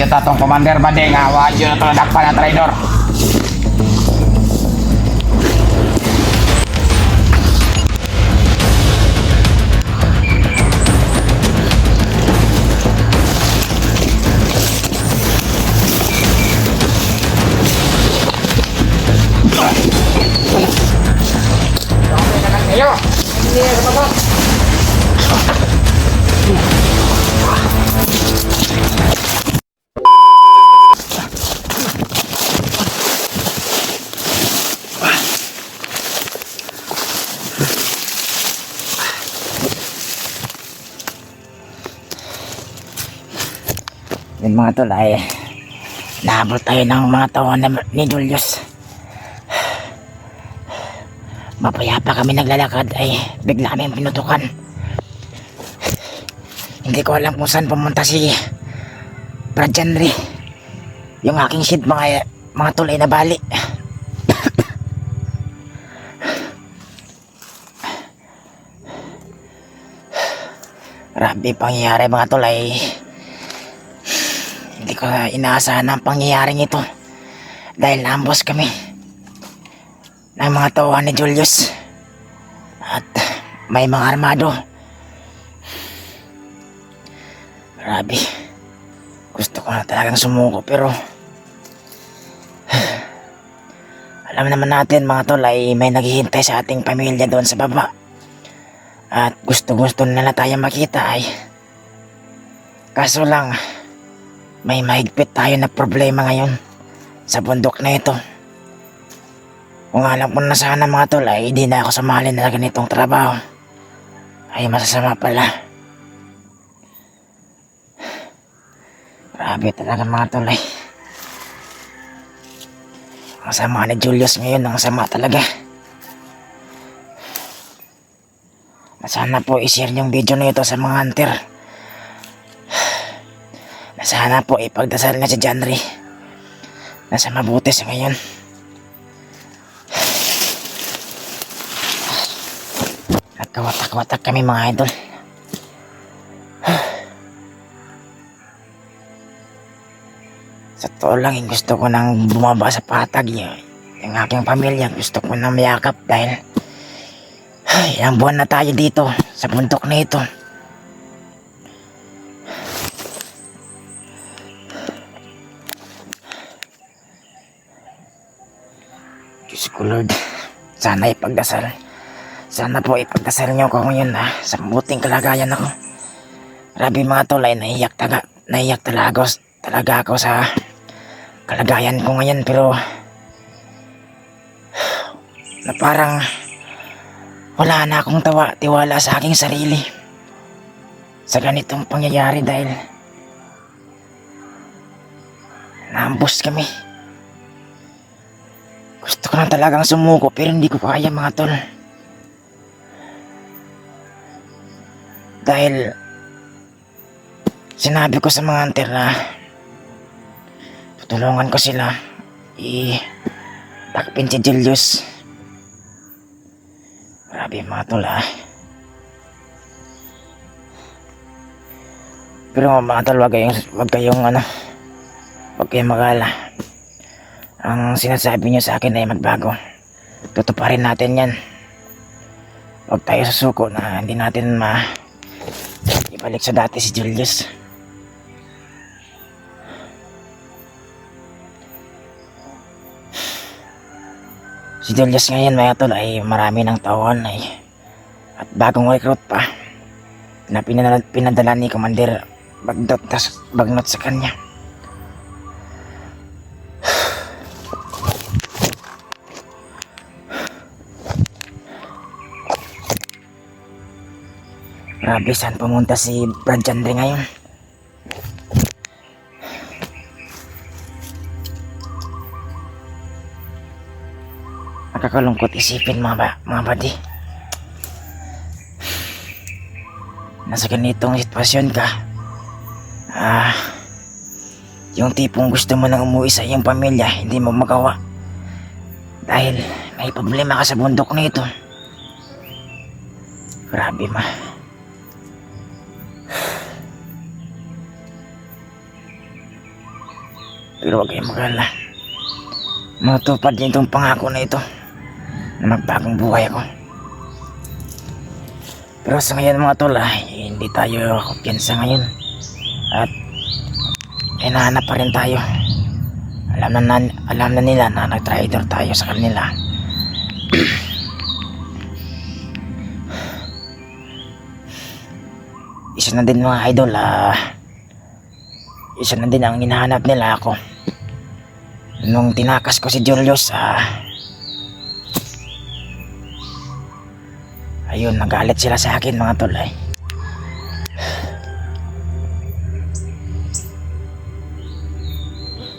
Wadyo tatong Commander Bading nga wadyo na ito nadakpan na traidor. Yung mga tol ay naabot tayo ng mga tawon ni Julius. Mapayapa kami naglalakad ay bigla kami pinutukan. Hindi ko alam kung saan pumunta si Brad Henry. Yung aking shit mga tol ay nabali. Grabe pangyayari mga tol ay hindi ko inaasahan ang pangyayaring ito dahil naambos kami ng mga tauhan ni Julius at may mga armado. Grabe, gusto ko na talagang sumuko pero alam naman natin mga tol ay may naghihintay sa ating pamilya doon sa baba at gusto na tayo makita ay kaso lang may mahigpit tayo na problema ngayon sa bundok na ito. Kung alam ko na sana mga tol ay hindi na ako sumali na ganitong trabaho. Ay masasama pala. Grabe talaga mga tol ay. Ang sama ni Julius ngayon, ang sama talaga. Sana po i-share yung video na ito sa mga hunter. Sana po ipagdasal na si Janry. Nasa mabuti sa ngayon. Nagkawatak-watak kami mga idol. Sa totoo lang, gusto ko nang bumaba sa patag yung aking pamilya. Gusto ko nang mayakap dahil ilang buwan na tayo dito sa bundok na ito. Diyos ko Lord, sana ipagdasal. Sana po ipagdasal niyo ko ngayon sa mabuting kalagayan ako. Grabe mga tol ay naiyak talaga ako sa kalagayan ko ngayon pero na parang wala na akong tiwala sa aking sarili sa ganitong pangyayari dahil naambos kami. Gusto ko na talagang sumuko pero hindi ko kaya mga tol. Dahil sinabi ko sa mga hunter na tutulungan ko sila takpin si Julius. Grabe mga tol Pero mga tol wag kayong mag-alala. Ang sinasabi niyo sa akin ay magbago. Tutuparin natin yan. Huwag tayo susuko na hindi natin ibalik sa dati si Julius. Si Julius ngayon mga tol ay marami ng taon at bagong recruit pa na pinadala ni Commander Bagnot sa kanya. Grabe, saan pumunta si Brad Henry ngayon? Nakakalungkot isipin mga buddy. Nasa ganitong sitwasyon ka. Yung tipong gusto mo nang umuwi sa iyong pamilya, hindi mo magawa. Dahil may problema ka sa bundok na ito. Grabe Pero huwag kayong mag-alala. Matupad niyo itong pangako na ito na magbagong buhay ako. Pero sa ngayon mga tol, hindi tayo kumpiyansa ngayon. At hinahanap pa rin tayo. Alam na nila na nag-traitor tayo sa kanila. Isa na din mga idol, isa na din ang hinahanap nila ako. Nung tinakas ko si Julius, ayun, nagalit sila sa akin mga tol.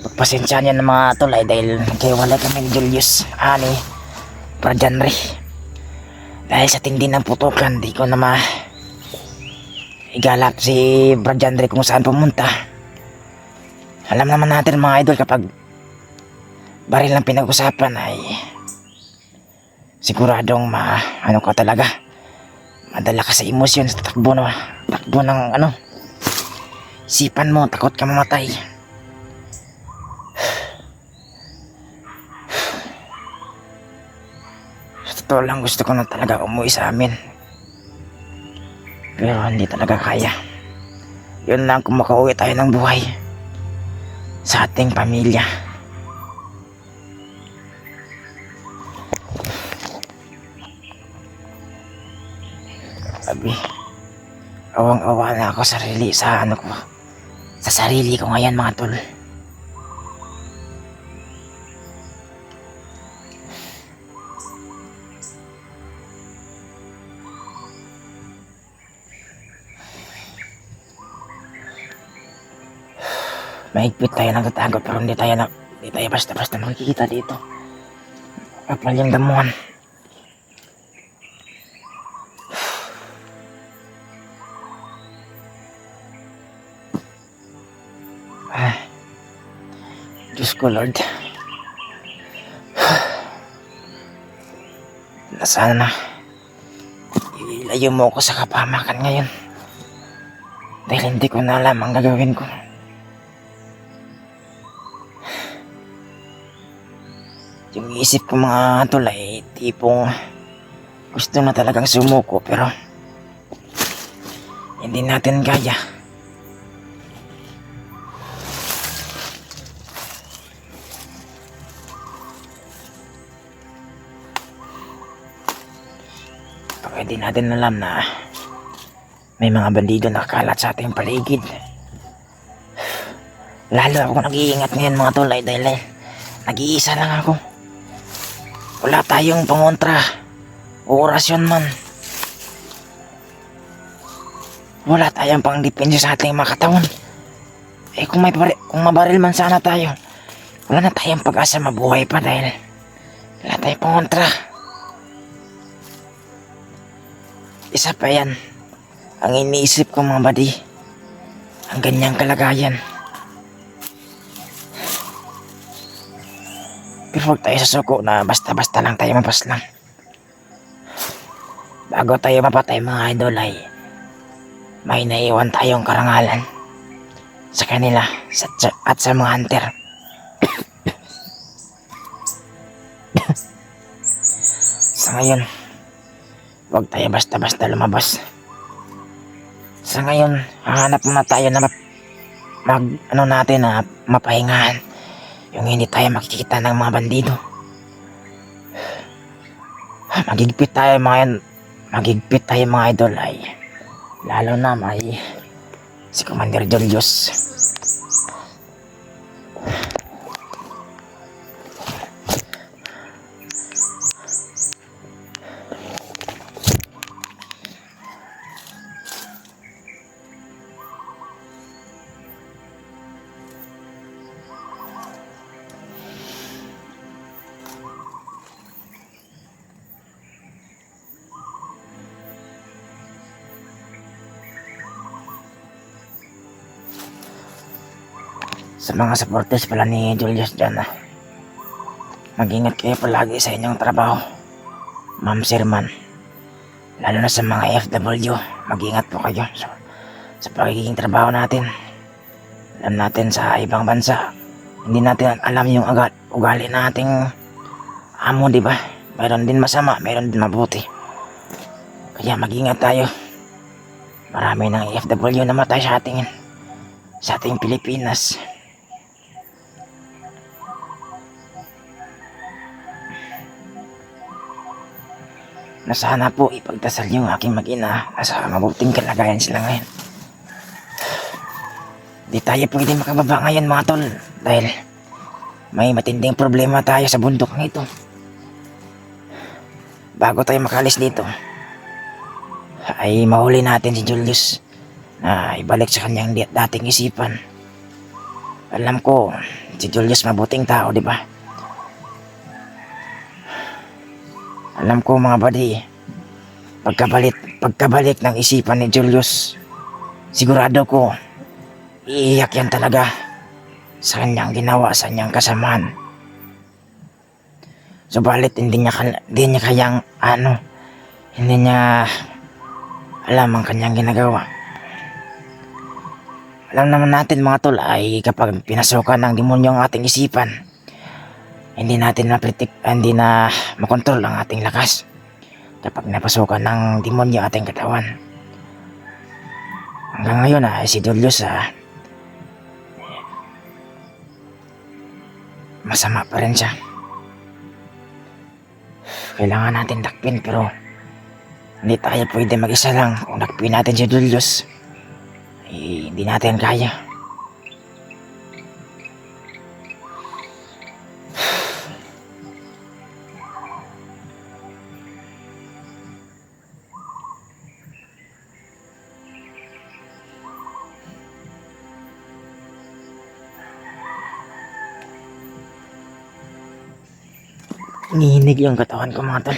Pagpasensya niya ng mga tol dahil naghiwalay kami ni Julius, ni Brajanre. Dahil sa tindi ng putukan, di ko na igalap si Brajanre kung saan pumunta. Alam naman natin mga idol, kapag baril lang pinag-usapan ay siguradong ano ka talaga, madala ka sa emosyon, sa takbo ng isipan mo, takot ka mamatay. Sa totoo lang, gusto ko na talaga umuwi sa amin, pero hindi talaga kaya. Yun lang, kung makauwi tayo ng buhay sa ating pamilya. Sabi, awang-awa na ako sa sarili ko ngayon mga tol. Mahigpit tayo nagtatago, pero hindi tayo basta-basta makikita dito. Kapal yung damuhan. Diyos ko Lord, sana ilayo mo ako sa kapahamakan ngayon, dahil hindi ko na alam ang gagawin ko. Yung isip ko mga tol tipong gusto na talagang sumuko, pero hindi natin kaya. Hindi natin alam na may mga bandido nakakalat sa ating paligid. Lalo ako nag-iingat ngayon mga tol, dahil nag-iisa lang ako. Wala tayong pangontra o orasyon man. Wala tayong pangdepensa sa ating mga katawan. Kung mabaril man sana tayo, wala na tayong pag-asa mabuhay pa, dahil wala tayong pangontra. Isa pa yan ang iniisip ko mga buddy, ang ganyang kalagayan. Pero huwag tayo sasuko na basta-basta lang tayo mapaslang. Bago tayo mapatay mga idol may naiwan tayong karangalan sa kanila at sa mga hunter. Sa ngayon, huwag tayo basta-basta lumabas. Sa ngayon, hahanap muna tayo na mapahingahan. Yung hindi tayo makikita ng mga bandido. Magigpit tayo mga idol lalo na may si Commander Julius. Sa mga supporters pala ni Julius dyan, mag-ingat kayo palagi sa inyong trabaho, Ma'am Sirman. Lalo na sa mga FW, mag-ingat po kayo sa pagiging trabaho natin. Alam natin sa ibang bansa, Hindi natin alam yung ugali na ating amo, di ba? Mayroon din masama, mayroon din mabuti. Kaya mag-ingat tayo. Marami ng FW na matay sa ating Pilipinas. Na sana po ipagdasal yung aking mag-ina na sa mabuting kalagayan sila ngayon. Di tayo pwede makababa ngayon mga tol dahil may matinding problema tayo sa bundok ng ito. Bago tayo makalis dito ay mahuli natin si Julius na ibalik sa kanyang dating isipan. Alam ko si Julius mabuting tao, di ba? Alam ko mga buddy, pagkabalik ng isipan ni Julius, sigurado ko iiyak yan talaga sa kanyang ginawa sa kanyang kasamaan. Subalit hindi niya kayang hindi niya alam ang kanyang ginagawa. Alam naman natin mga tol ay kapag pinasukan ng demonyo ang ating isipan, hindi na makontrol ang ating lakas. Kapag napasukan ng demonyo ating katawan. Hanggang ngayon si Julius masama pa rin siya. Kailangan natin dakpin pero hindi tayo pwede mag-isa lang. Kung dakpin natin si Julius, hindi natin kaya. Nangihinig yung katawan ko mga tol.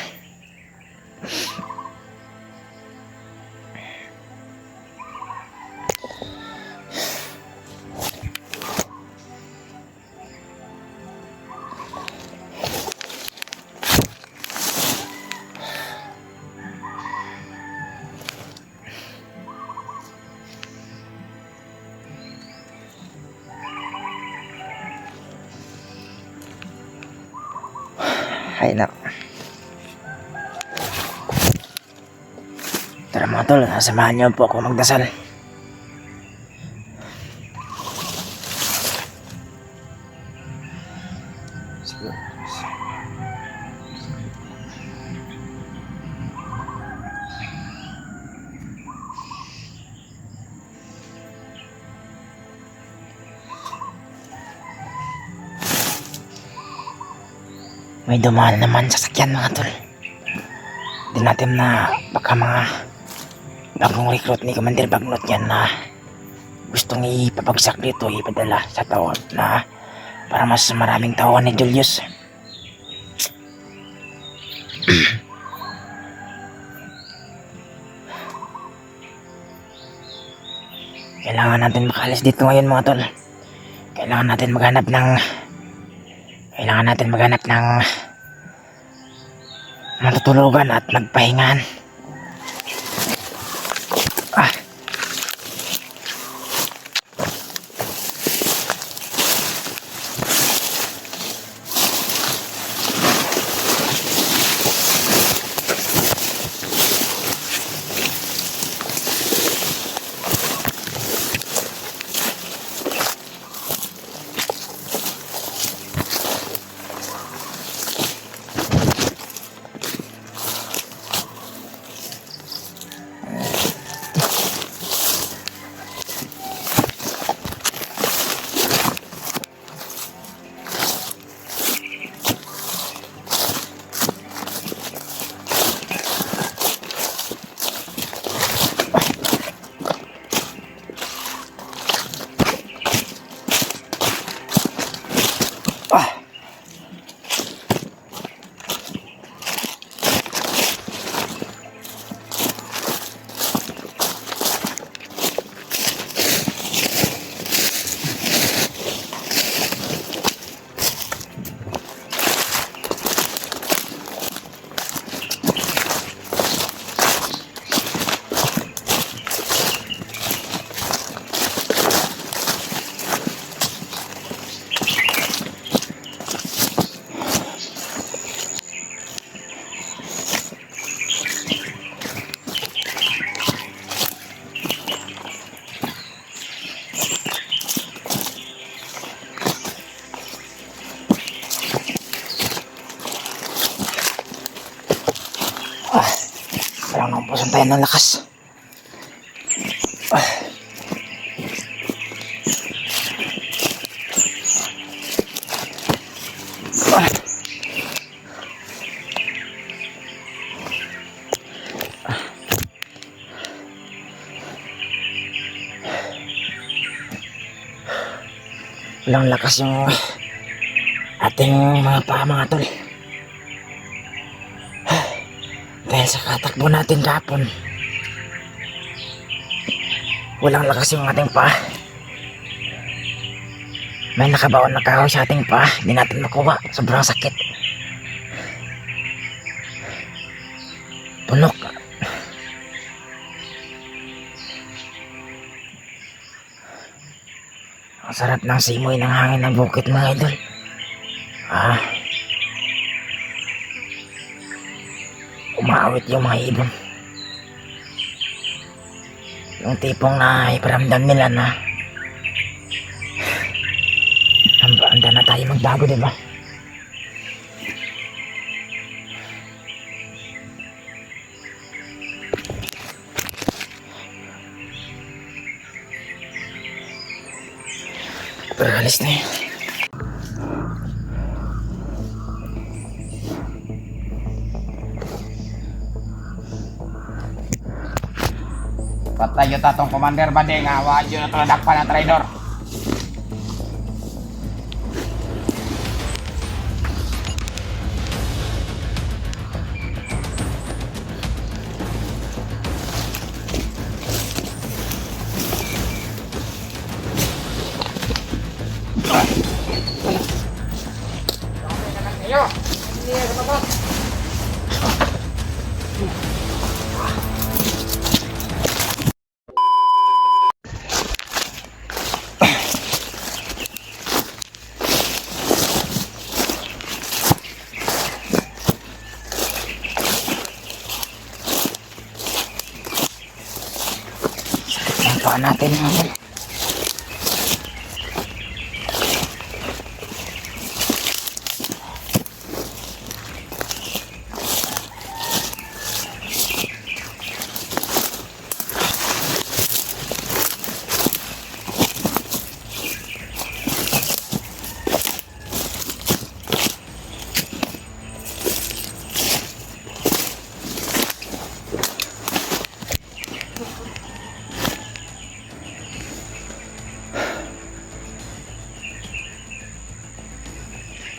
Ay nako. Tara mga tol, samahan niyo po ako magdasal. May dumaan naman sasakyan mga tol. Hindi natin na baka mga bagong recruit ni Commander Bagnot yan na gustong ipapagsak dito, ipadala sa tawag na para mas maraming tawan ni Julius. Kailangan natin makalis dito ngayon mga tol. Kailangan natin maghanap ng matutulugan at magpahingan. Parang naubusan tayo ng lakas. Walang lakas yung ating mga paa, mga tol. Dahil sa katakbo natin kahapon, walang lakas yung ating paa. May nakabaon na kahoy sa ating paa, hindi natin makuha, sobrang sakit. Punok. Ang sarap ng simoy ng hangin ng bukit, mga idol. Umawit yung mga ibon. Yung tipong na iparamdam nila na handa na tayo magbago, diba? Pero alis na yun. Patay yung tatong Commander Badeng, awa yun na tuladak pa ng traidor. Ang paa natin, mga tol.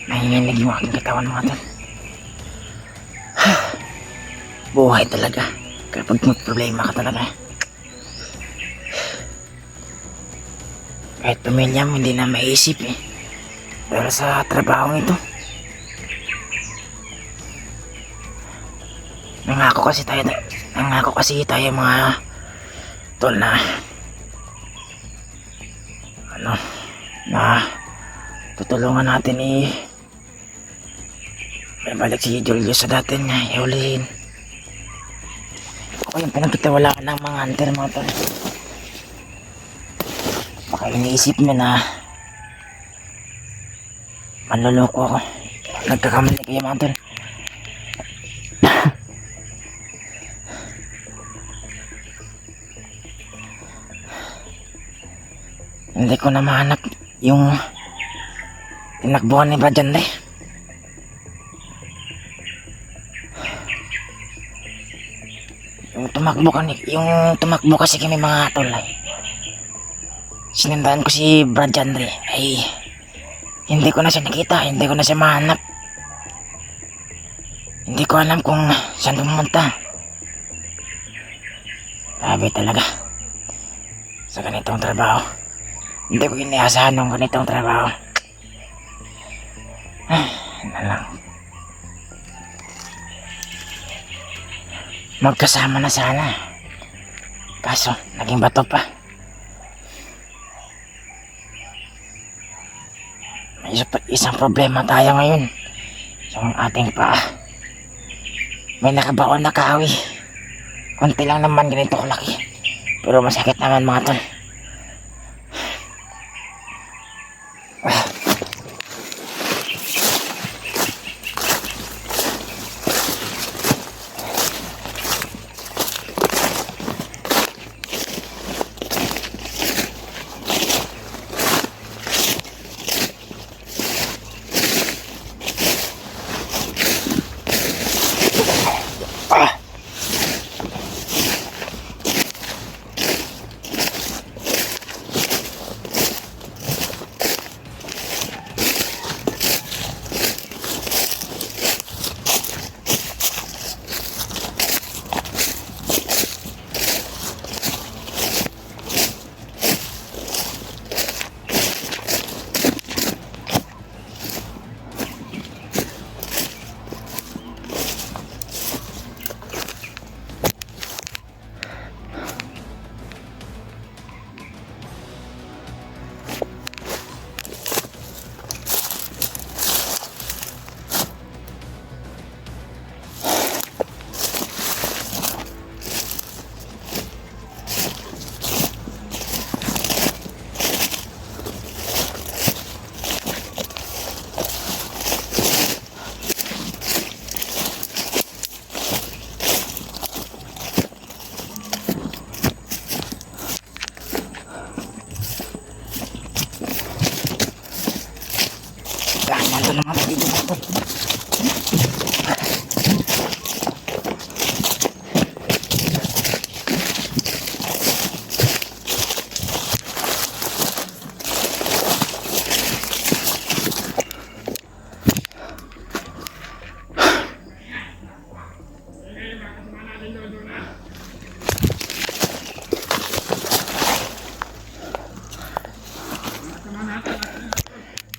Nanginginig yung aking katawan, mga tol. Buhay talaga kapag may problema ka talaga. Kahit pamilya mo hindi na maisip dahil sa trabaho ito. Nangako kasi tayo mga tol na tutulungan natin may balik si Julius sa dati niya, iulihin. Ako yung pinagkatiwalaan ng mga hunter, mga tol. Baka iniisip niya na manloloko ako. Nagkakamali kayo, mga tol. Hindi ko na mahanap yung tinakbuhan ni Brad Henry. Yung tumakbo kasi kami, mga tol, sinundan ko si Brad Henry, ay hindi ko na siya nakita, hindi ko na siya mahanap. Hindi ko alam kung saan pumunta. Grabe talaga sa ganitong trabaho. Hindi ko inaasahan ng ganitong trabaho. Na lang. Magkasama na sana. Kaso, naging bato pa. May isang problema tayo ngayon. Yung ating paa. May nakabaon na kahoy. Konti lang naman, ganito kalaki. Pero masakit naman, mga tol. Ah! Nandun naman dito mga tol.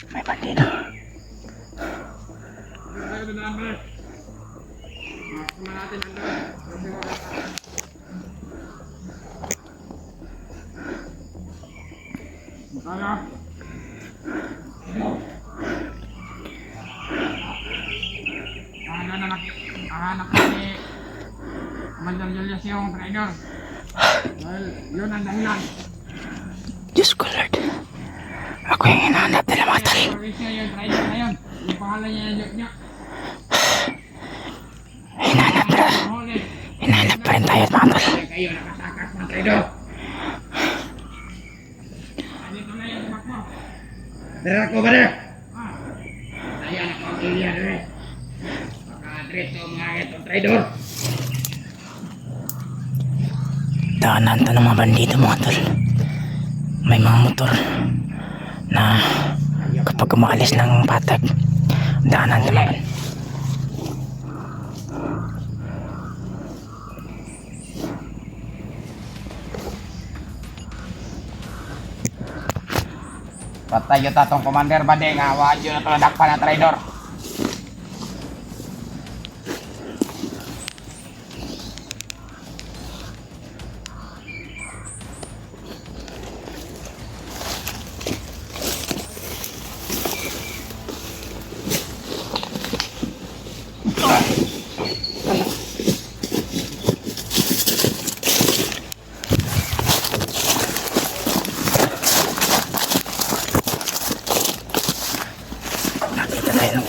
May bandido. Hanap ni Commander Julius yung traidor. Well, yun ang dahilan. Diyos ko Lord. Ako yung hinahanap nila mga tol. Provincia yung traidor na yun. Yung pangalan niya yung niya. Hinahanap pa rin tayo mga tol. Kayo nakatakas ng traidor. Dito na yung tumakbo. Tara ko ba rin? Saya na kong iliyan rin. Maka-address to mga itong traidor. Daanan to ng mga bandido mga tol. May mga motor na kapag umaalis ng patag, daanan to mga. Patay yun tatong Commander Badeng. Waan yun na ito nadakpan ng traidor. Nakita tayo ng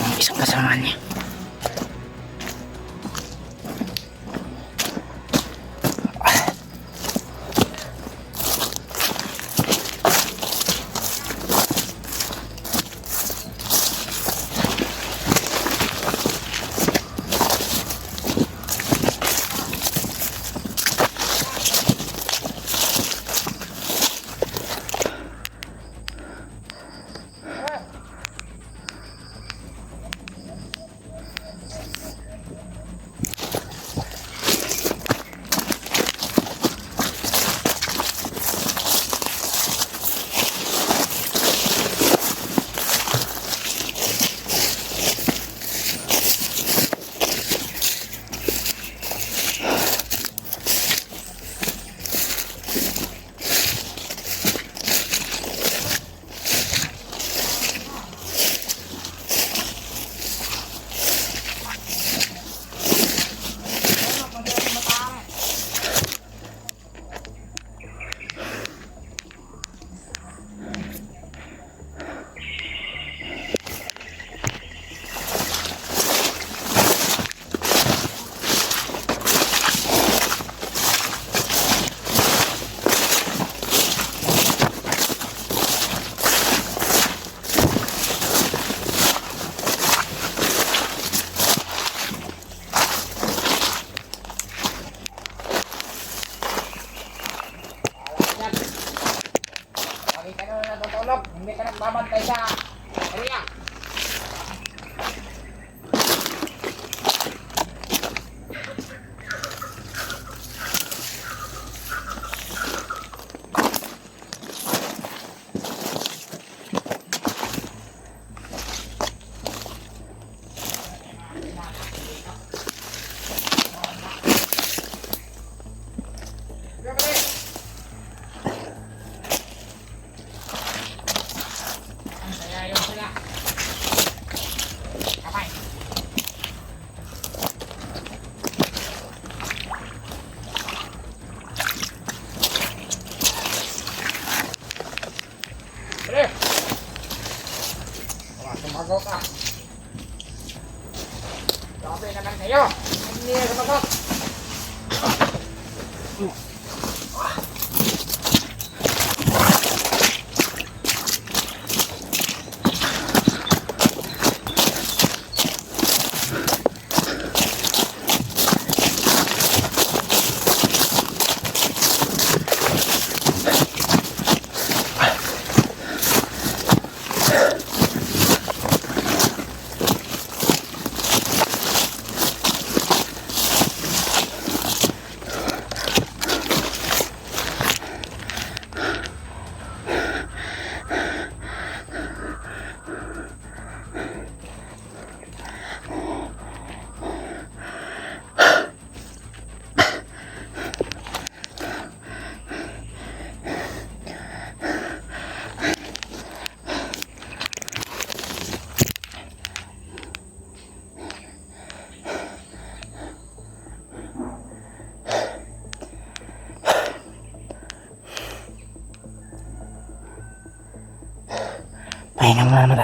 Pahinga muna,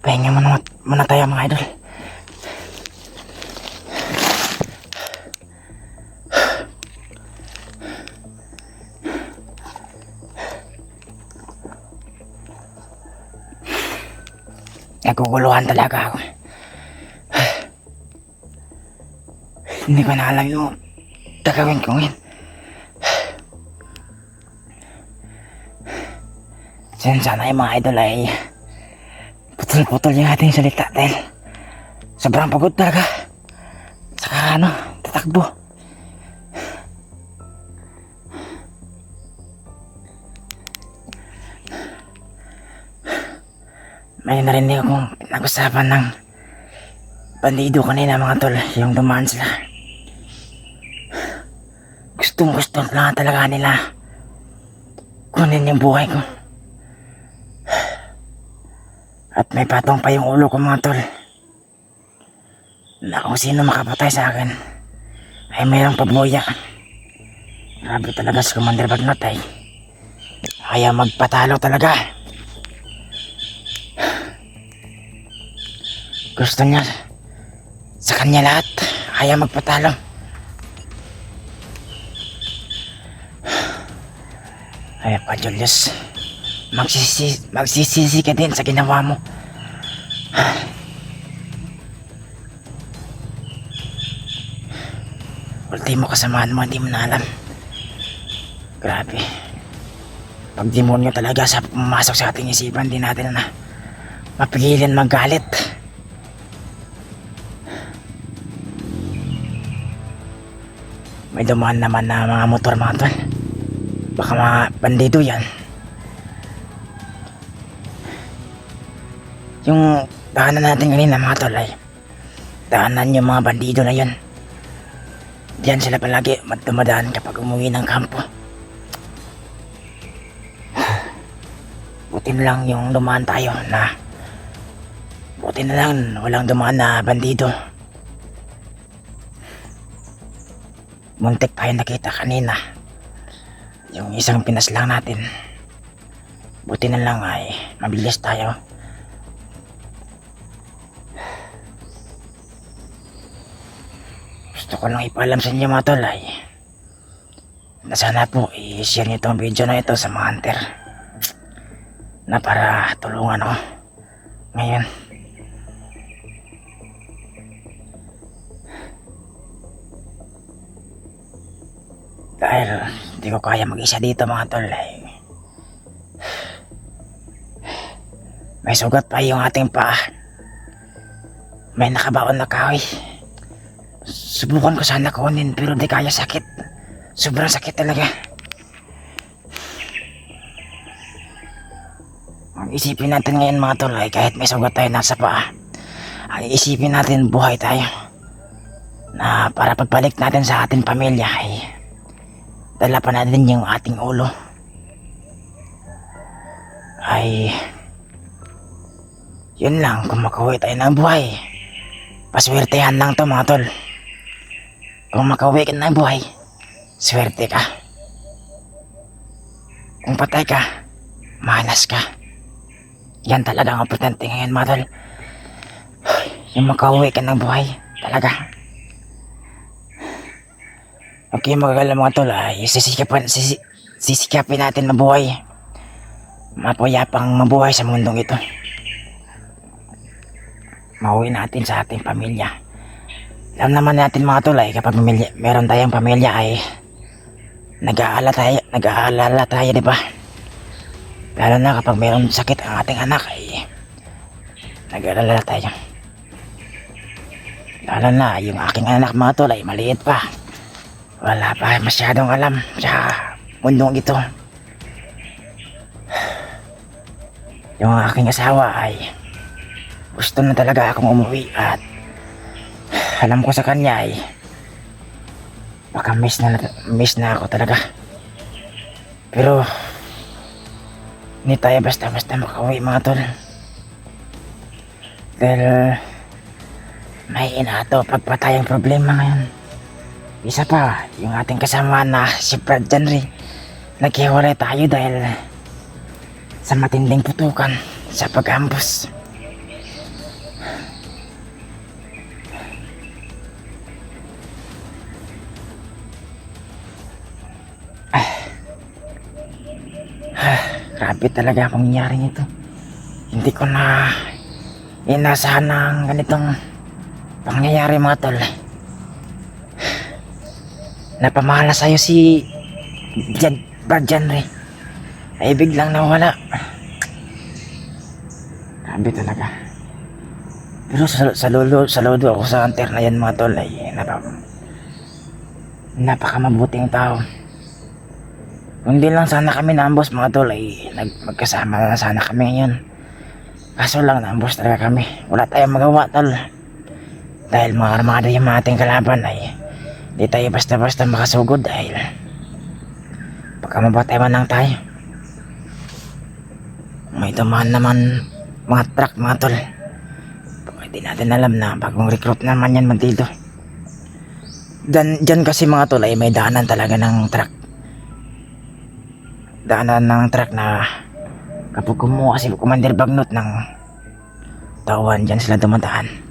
pahinga muna tayo mga idol. Naguguluhan talaga ako. Hindi ko na alam yung gagawin ko ngayon. Sana yung mga idol ay putol-putol yung ating salita dahil sobrang pagod talaga. Saka tatakbo. May narinig akong pinag-usapan ng bandido kanina mga tol, yung dumaan sila. Gustong-gusto lang talaga nila kunin yung buhay ko. At may patong pa yung ulo ko mga tol, na kung sino makapatay sa akin ay mayroong pabuya. Grabe talaga si Commander Bagnot ay ayaw magpatalo talaga. Gusto niya sa kanya lahat, ayaw magpatalo. Ay pa Julius, magsisisi ka din sa ginawa mo. Ultimo kasamaan mo, hindi mo na alam. Grabe. Pag demonyo talaga sa pumasok sa ating isipan, di natin na mapigilan magalit. May dumaan naman na mga motor mga tol. Baka mga bandido yan. Yung daanan natin kanina mga tol ay daanan yung mga bandido na yun. Diyan sila palagi dumadaan kapag umuwi ng kampo. Buti na lang yung dumaan tayo na buti na lang walang dumaan na bandido. Muntik tayo nakita kanina. Yung isang pinaslang natin. Buti na lang ay mabilis tayo. Gusto ko lang ipaalam sa inyo mga tol ay na sana po i-share nyo itong video na ito sa mga hunter na para tulungan ako ngayon. Dahil hindi ko kaya mag-isa dito mga tol ay may sugat pa yung ating paa. May nakabaon na kahoy. Subukan ko sana kunin pero di kaya, sakit. Sobrang sakit talaga. Ang isipin natin ngayon mga tol ay kahit may sugat tayo nasa paa, ang isipin natin buhay tayo. Na para pagbalik natin sa ating pamilya ay dala pa natin yung ating ulo. Ay yun lang, kung makauwi tayo ng buhay, paswertehan lang to mga tol. Kung makauwi ka ng buhay, swerte ka. Kung patay ka, malas ka. Yan talaga ang importante ngayon mga tol. Yung makauwi ka ng buhay, talaga. Okay, magagala mga tol ay sisikapin natin mabuhay. Mapayapang mabuhay sa mundong ito. Mauwi natin sa ating pamilya. Alam naman natin mga tol ay kapag meron tayong pamilya ay nag-aalala tayo, di ba? Lalo na kapag meron sakit ang ating anak ay nag-aalala tayo. Lalo na yung aking anak mga tol ay maliit pa. Wala pa masyadong alam sa mundong ito. Yung aking asawa ay gusto na talaga akong umuwi at alam ko sa kanya ay baka miss na ako talaga. Pero hindi tayo basta-basta makauwi mga tol. Dahil may inato pagpatayang problema ngayon. Isa pa, yung ating kasama na si Brad Janry, naghiwalay tayo dahil sa matinding putukan sa pag-ambos. Grabe talaga ang mangyayari nito. Hindi ko na inasahan ng ganitong pangyayari mga tol. Napamahal na sa'yo si Brad Janry ay biglang nawala. Grabe talaga. Pero saludo ako sa hunter na yan mga tol ay napakamabuting tao. Kung di lang sana kami na-ambush mga tol ay magkasama na sana kami ngayon. Kaso lang na-ambush talaga kami. Wala tayong magawa tol. Dahil mga armada yung ating kalaban ay di tayo basta-basta makasugod dahil baka mabatay man lang tayo. May tumahan naman mga truck mga tol. Hindi natin alam na bagong recruit naman yan dito. Dyan kasi mga tol ay may daanan talaga ng truck. Daanan ng truck na kapag kumuha si Commander Bagnot ng tauhan, dyan sila dumadaan.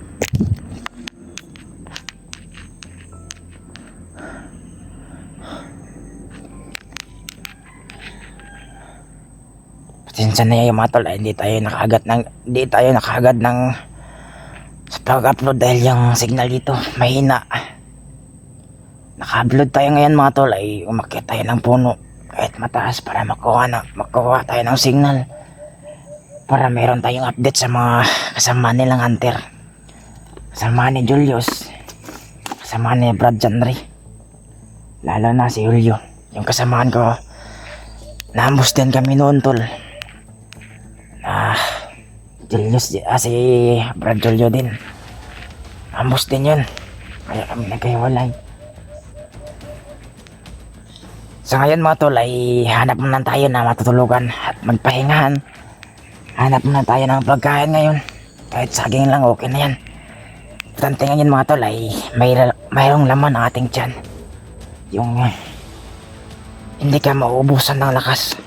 Pasensya na yung mga tol ay hindi tayo nakaagad ng sa pag-upload dahil yung signal dito mahina. Naka-upload tayo ngayon mga tol ay umakyat tayo ng puno kahit mataas para makuha tayo ng signal para meron tayong update sa mga kasama nilang hunter, kasama ni Julius, kasama ni Brad Janry, lalo na si Julio yung kasamaan ko. Naambos din kami noon tol. Julius, si Brad Julio din. Ambos din yun. Kaya kami nagkahiwalay. Sa ngayon mga tol ay hanap muna tayo na matutulugan at magpahingahan. Hanap muna tayo ng pagkain ngayon. Kahit saging lang okay na yan. Importante ngayon mga tol ay mayroong laman ang ating tiyan. Yung hindi ka mauubusan ng lakas.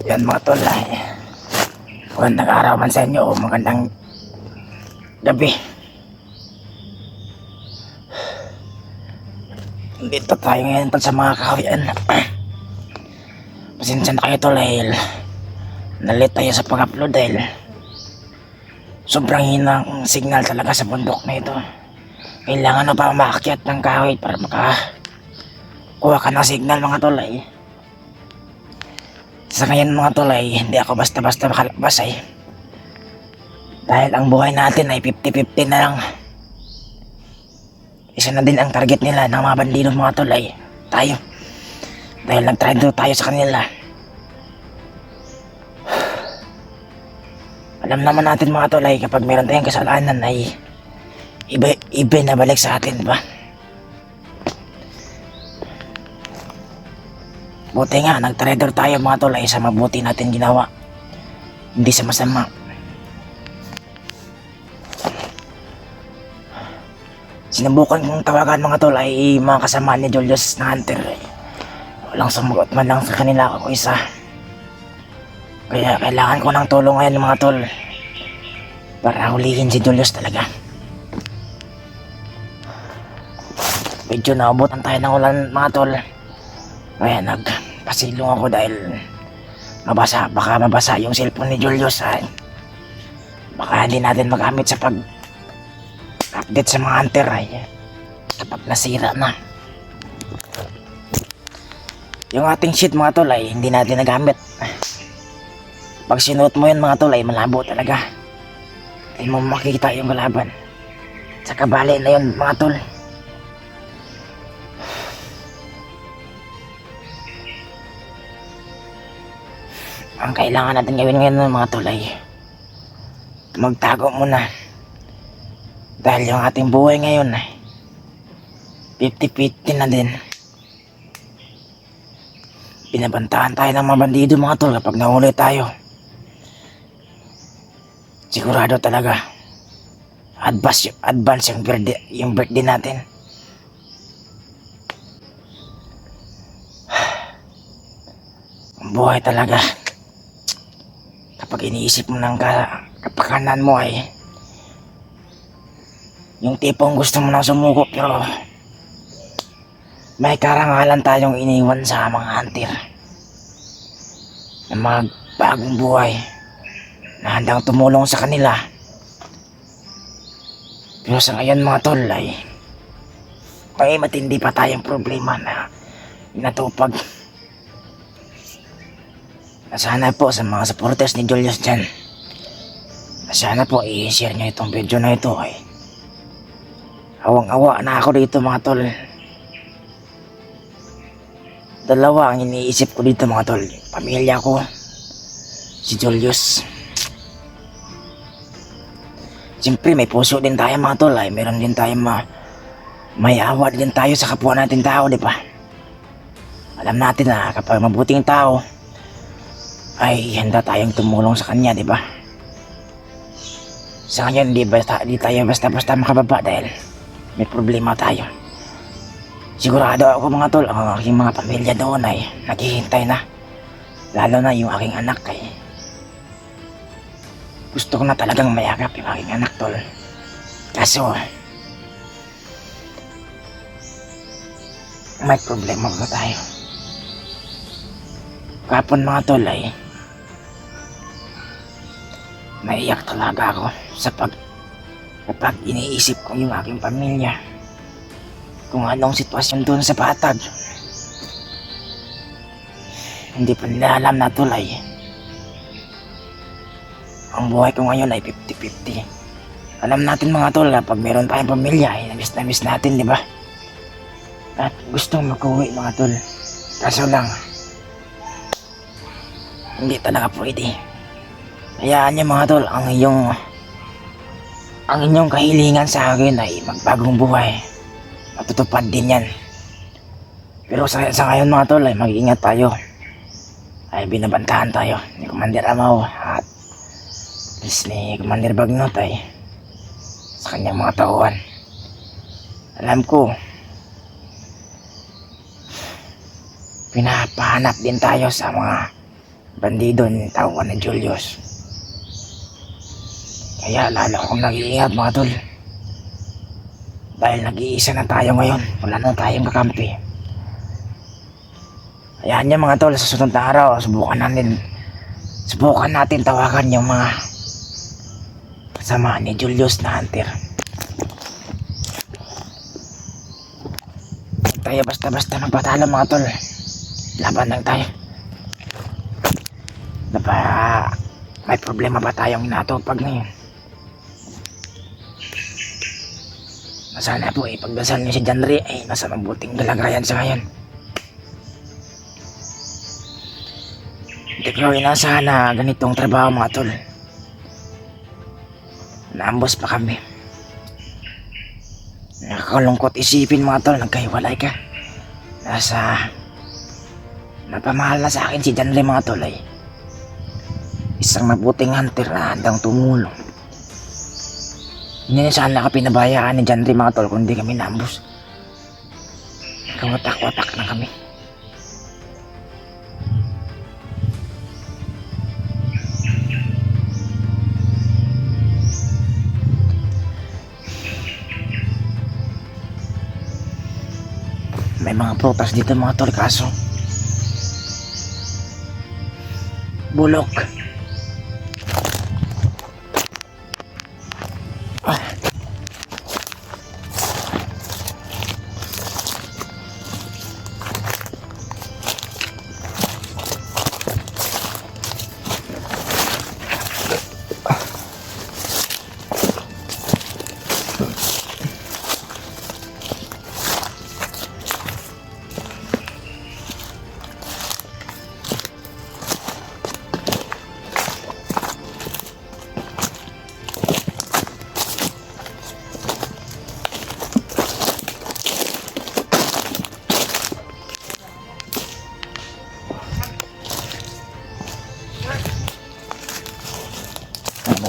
Yan mga tol ay magandang araw man sa inyo o magandang gabi. Dito tayo ngayon tol sa mga kahawian. Pasensya na kayo tol dahil nalit tayo sa pag-upload dahil sobrang hinang signal talaga sa bundok na ito. Kailangan na pa maakyat ng kahoy para makakuha ka ng signal mga tol ay. Sa ngayon mga tol ay hindi ako basta-basta makalabas ay dahil ang buhay natin ay 50-50 na lang. Isa na din ang target nila ng mga bandido mga tol ay tayo. Dahil nag-traitor tayo sa kanila. Alam naman natin mga tol ay kapag meron tayong kasalanan ay iba na balik sa atin, ba? Buti nga, nag-traitor tayo mga tol ay sa mabuti natin ginawa. Hindi sa masama. Sinubukan kong tawagan mga tol ay mga kasama ni Julius na hunter. Walang sumagot man lang sa kanila ako isa. Kaya kailangan ko ng tulong ngayon mga tol. Para hulihin si Julius talaga. Medyo naubutan tayo ng ulan mga tol. Kaya nagpasilong ako dahil baka mabasa yung cellphone ni Julius ay. Baka hindi natin magamit sa pag-update sa mga hunter ay kapag nasira na. Yung ating sheet mga tol ay hindi natin nagamit. Pag sinuot mo yun mga tol ay malabo talaga. Hindi mo makikita yung kalaban. Sa kabali na yun mga tol. Ang kailangan natin gawin ngayon mga tol ay magtago muna. Dahil yung ating buhay ngayon ay 50-50 na din. Binabantaan tayo ng mga bandido mga tol kapag nahuli tayo. Sigurado talaga advance yung birthday natin. Ang buhay talaga kapag iniisip mo ng kapakanan mo ay yung tipong gusto mo nang sumuko pero may karangalan tayong iniwan sa mga hunter na mga bagong buhay na handang tumulong sa kanila. Pero sa ngayon mga tol ay may matindi pa tayong problema na natupag. Sana po sa mga supporters ni Julius dyan, sana po i-share nyo itong video na ito ay awang-awa na ako dito mga tol. Dalawa ang iniisip ko dito mga tol, pamilya ko, si Julius. Siyempre may puso din tayo mga tol ay meron din tayo may awa din tayo sa kapwa natin tao, di ba? Alam natin na kapag mabuting tao ay handa tayong tumulong sa kanya, di ba? Sa ngayon di tayo basta-basta makababa dahil may problema tayo. Sigurado ako mga tol ang aking mga pamilya doon ay naghihintay na. Lalo na yung aking anak ay gusto ko na talagang mayakap yung aking anak tol. Kaso may problema pa tayo. Kapon mga tol ay naiyak talaga ako sa kapag iniisip ko yung aking pamilya. Kung anong sitwasyon doon sa patag. Hindi pa nila alam na tol ay ang buhay ko ngayon ay 50-50. Alam natin mga tol na pag meron tayong pamilya ay na-miss natin, di ba? At gustong makuwi mga tol. Kaso lang hindi talaga pwede. Hayaan niyo mga tol ang inyong kahilingan sa akin ay magbagong buhay. Matutupad din yan. Pero sa ngayon mga tol ay mag-iingat tayo. Ay binabantahan tayo ni Commander Amaw at ni Commander Bagnot ay sa kanyang mga tauhan. Alam ko pinapahanap din tayo sa mga bandido ng tauhan ni Julius. Kaya lalo akong nag-iingat mga tol. Dahil nag-iisa na tayo ngayon. Wala na tayong kakampi. Hayaan niyo mga tol, sa susunod na araw subukan natin tawagan yung mga kasama ni Julius na hunter. Huwag tayo basta-basta magpatalo mga tol. Laban lang tayo. May problema ba tayong natupag ngayon? Sana po pagdasal niyo si Janry ay nasa mabuting kalagayan sa ngayon. Pero inaasahan na ganitong trabaho mga tol. Naambos pa kami. Nakakalungkot isipin mga tol, nagkahiwalay ka. Napamahal na sa akin si Janry mga tol ay isang mabuting hunter na handang tumulong. Hindi na sana ka pinabayaan ni Janry mga tol kung di kami naambos. Nakawatak-watak na kami. May mga prutas dito mga tol kaso bulok.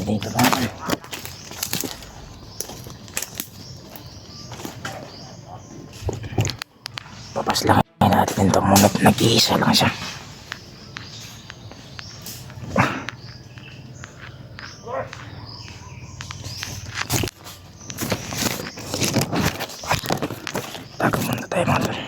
Dito ba? Papaslangin natin ito muna, nag-iisa lang siya. Tago muna tayo mga tol.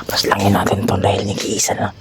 Papaslangin natin ito dahil nag-iisa lang.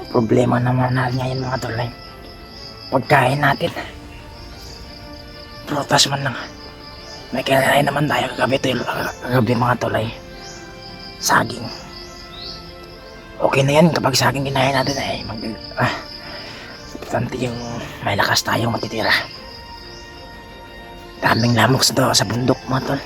Problema naman natin ngayon mga tol ay pagkain natin. Prutas man lang. May kinain naman tayo kagabi mga tol ay saging. Okay na yan kapag saging kinain natin ay importante yung may lakas tayong matitira. Daming lamok sa bundok mga tol.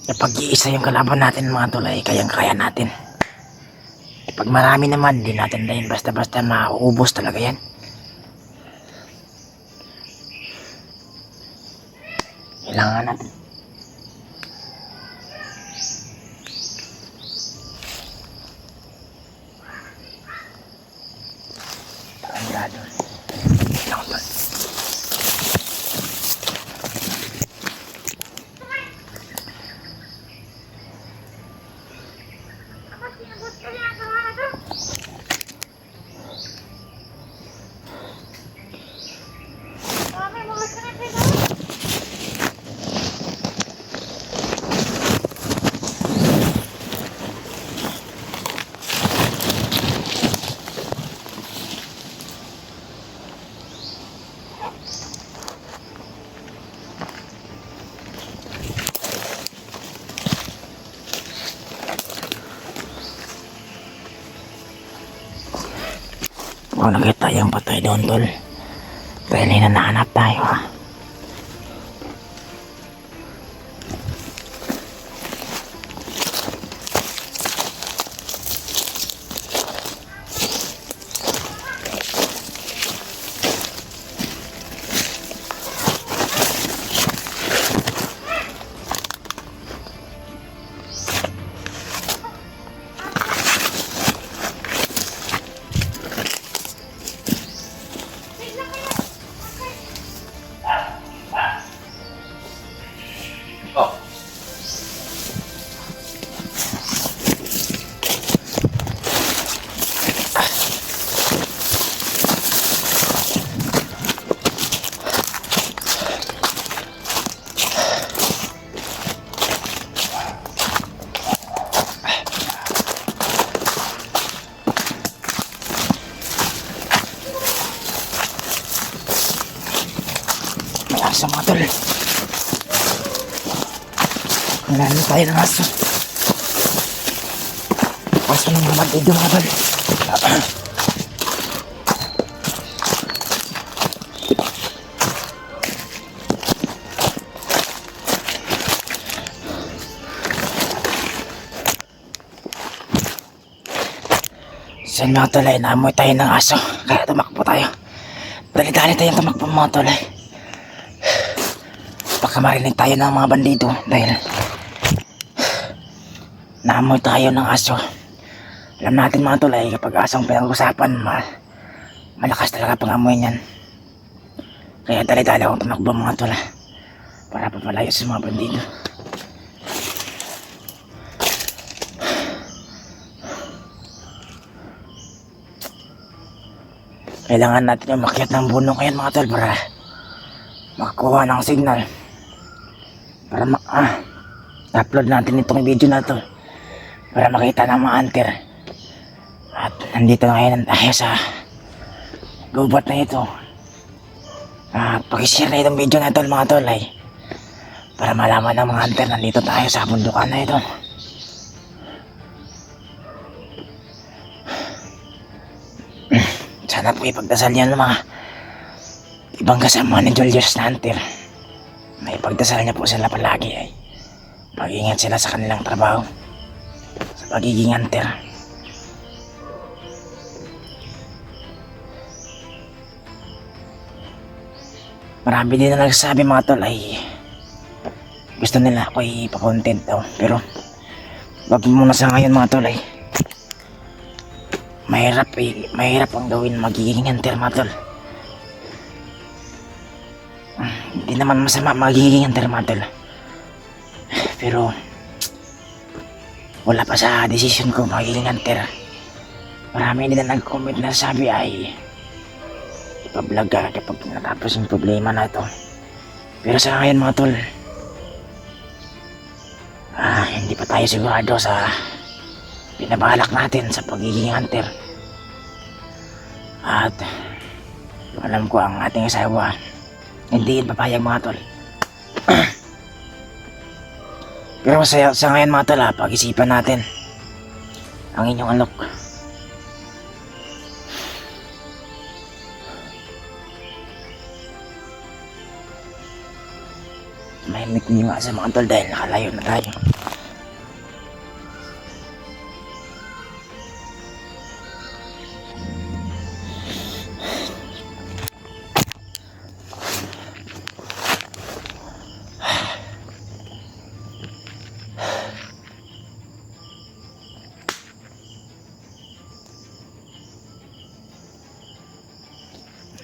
Kapag iisa yung kalaban natin mga tol ay kayang-kaya natin. Pag marami naman, di natin dahil basta-basta mauubos talaga yan. Kailangan natin. Tarangado. Kailangan ba? Kung nakita yung patay doon, tol. Dahil hinahanap tayo, ha. Oh. May aso, mga tol. Lalo tayo ng aso. Aso ng mga bandido, mga tol. Saan, mga tol, ay naamoy tayo ng aso. Kaya tumakbo tayo. Dali-dali tayong tumakbo, mga tol. Baka marinig tayo ng mga bandido dahil naamoy tayo ng aso. Alam natin, mga tol, ay kapag asong pinag-usapan, malakas talaga pang amoy niyan. Kaya dali-dali akong tumakbo, mga tol, para papalayo sa mga bandido. Kailangan natin yung makyat ng bunong ngayon, mga tol, para makakuha ng signal. Para upload natin itong video na to. Para makita ng mga hunter. At nandito na ngayon tayo sa gubat na ito. Pakishare na itong video na ito, mga tol, ay para malaman ng mga hunter nandito tayo sa bundukan na ito. Sana po ipagdasal yan ng mga ibang kasama ni Julius na hunter. May ipagdasal niya po sila palagi ay mag-ingat sila sa kanilang trabaho, sa pagiging hunter. Marami din na nagsasabi, mga tol, ay gusto nila ako ipakontent daw. Pero wag muna sa ngayon, mga tol, ay mahirap ang gawin magiging hunter, mga tol. Hindi naman masama magiging hunter, mga tol. Pero wala pa sa decision ko magiging hunter. Marami din na nag-comment na sabi ay ipa-vlog ka kapag natapos yung problema na ito. Pero sa ngayon, mga tol, hindi pa tayo sigurado sa pinabalak natin sa pagiging hunter. At alam ko ang ating asawa hindi yun papayag, mga tol. Pero sa ngayon, mga tol, pag-isipan natin ang inyong alok. Mahimik niyo nga sa mga tol dahil nakalayo na tayo.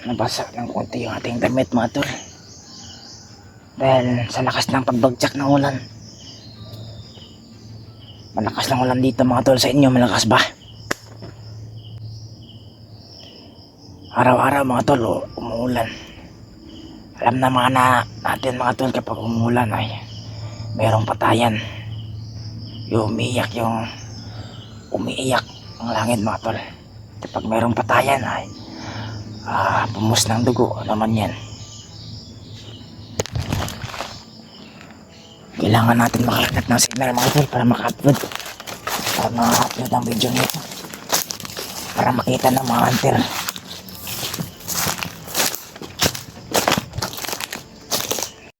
Nabasa ng konti yung ating damit, mga tol, dahil sa lakas ng pagbagsak ng ulan. Malakas ng ulan dito, mga tol. Sa inyo, malakas ba? Araw-araw, mga tol, umuulan. Alam na mga natin, mga tol, kapag umuulan ay mayroong patayan. Yung umiiyak ang langit, mga tol. Kapag mayroong patayan ay pumus ng dugo naman yan. Kailangan natin makahanap ng signal mga tol para maka-upload. Para maka-upload ang video nito. Para makita ng mga hunter.